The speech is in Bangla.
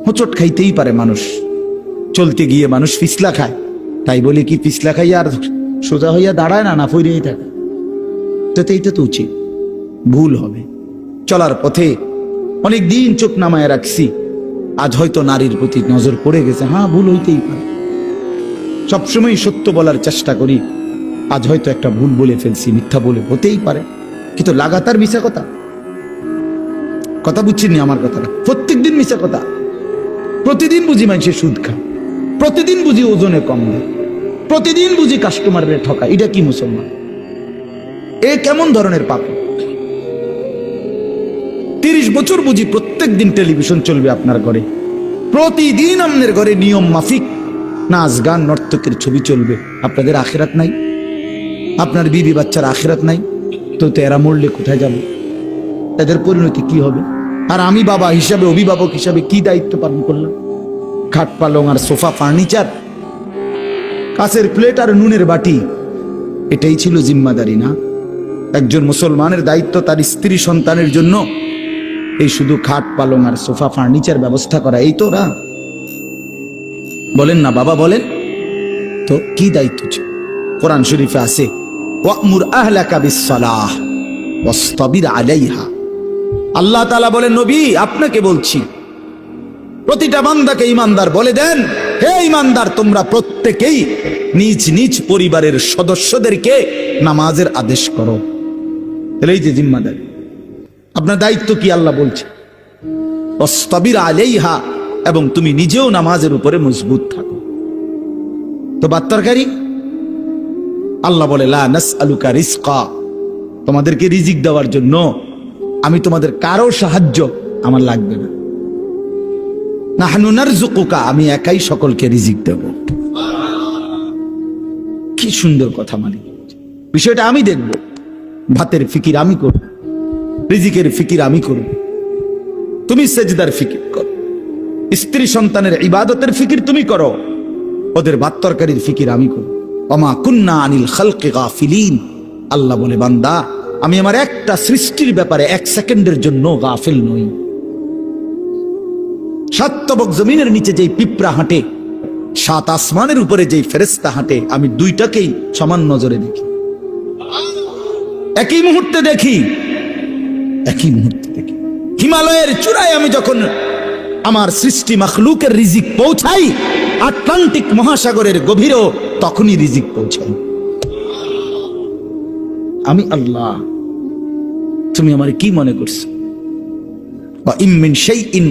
হোঁচট খাইতেই পারে মানুষ, চলতে গিয়ে মানুষ পিছলা খায়, তাই বলে কি পিছলা খাইয়া আর সোজা হইয়া দাঁড়ায় না, না ফইরেই থাকে? তো এইটা তো উচিত, ভুল হবে। চলার পথে অনেক দিন চোখ নামায় রাখছি, আজ হয়তো নারীর প্রতি নজর পড়ে গেছে, হ্যাঁ ভুল হইতেই পারে। সবসময় সত্য বলার চেষ্টা করি, আজ হয়তো একটা ভুল বলে ফেলছি, মিথ্যা বলে, হতেই পারে। কিন্তু লাগাতার মিশা কথা, কথা বুঝছেননি আমার কথাটা? প্রত্যেকদিন মিশা কথা, প্রতিদিন বুঝি মানুষের সুদ খা, প্রতিদিন বুঝি ওজনে কম দেয়, প্রতিদিন বুঝি কাস্টমারের ঠকা। এটা কি মুসলমান? এ কেমন ধরনের পাপ? 30 বছর বুঝি প্রত্যেক দিন টেলিভিশন চলবে আপনার ঘরে, প্রতিদিন আপনার ঘরে নিয়ম মাফিক নাচ গান নর্তকের ছবি চলবে। আপনাদের আখিরাত নাই? আপনার বিবি বাচ্চার আখিরাত নাই? তো এরা মরলে কোথায় যাবে? তাদের পরিণতি কি হবে? আর আমি বাবা হিসাবে, অভিভাবক হিসাবে কি দায়িত্ব পালন করলাম? খাট পালং আর সোফা, ফার্নিচার, কাঁচের প্লেট আর নুনের বাটি, এটাই ছিল জিম্মাদারি না? একজন মুসলমানের দায়িত্ব তার স্ত্রী সন্তানের জন্য এই শুধু খাট পালং আর সোফা ফার্নিচার ব্যবস্থা করা, এই তো না? বলেন না বাবা, বলেন তো কি দায়িত্ব ছিল? কোরআন শরীফে আছে, ওয়া'মুর আহলাকা বিস-সালাহ ওয়াসতাবির আলাইহা। আল্লাহ তাআলা বলেন, নবী আপনাকে বলছি, প্রতিটা বান্দাকে ঈমানদার বলে দেন, হে ঈমানদার, তোমরা প্রত্যেকেই নিজ নিজ পরিবারের সদস্যদেরকে নামাজের আদেশ করো। তাহলে এই যে জিম্মাদারি, আপনার দায়িত্ব কি আল্লাহ বলছে, ওয়াসতাবির আলাইহা, এবং তুমি নিজেও নামাজের উপরে মজবুত থাকো। তো বাত্তারকারী আল্লাহ বলে, লা নাসআলুকা রিজকা, তোমাদেরকে রিজিক দেওয়ার জন্য আমি তোমাদের কারো সাহায্য আমার লাগবে না। নাহনু নারযুকুকা, আমি একাই সকলকে রিজিক দেব। কি সুন্দর কথা! মানে বিষয়টা আমি দেখব, ভাতের ফিকির আমি করব, রিজিকের ফিকির আমি করব, তুমি সেজদার ফিকির করো, স্ত্রী সন্তানের ইবাদতের ফিকির তুমি করো, ওদের ভাত তরকারির ফিকির আমি করব। ওমা কুন্না আনিল খালকি গাফিলিন, আল্লাহ বলে, বান্দা আমি আমার একটা সৃষ্টির ব্যাপারে 1 সেকেন্ডের জন্য গাফিল নই। সাতবক জমিনের নিচে যেই পিঁপড়া হাঁটে, 7 আসমানের উপরে যেই ফেরেশতা হাঁটে, আমি দুইটাকেই সমান নজরে দেখি, একই মুহূর্তে দেখি, একই মুহূর্তে দেখি। হিমালয়ের চূড়ায় আমি যখন আমার সৃষ্টি মাখলুকের রিজিক পৌঁছাই, আটলান্টিক মহাসাগরের গভীরেও তখনই রিজিক পৌঁছাই। আমি আল্লাহ, তুমি আমার কি মনে করছো? ওয়া ইম মিন শাইইন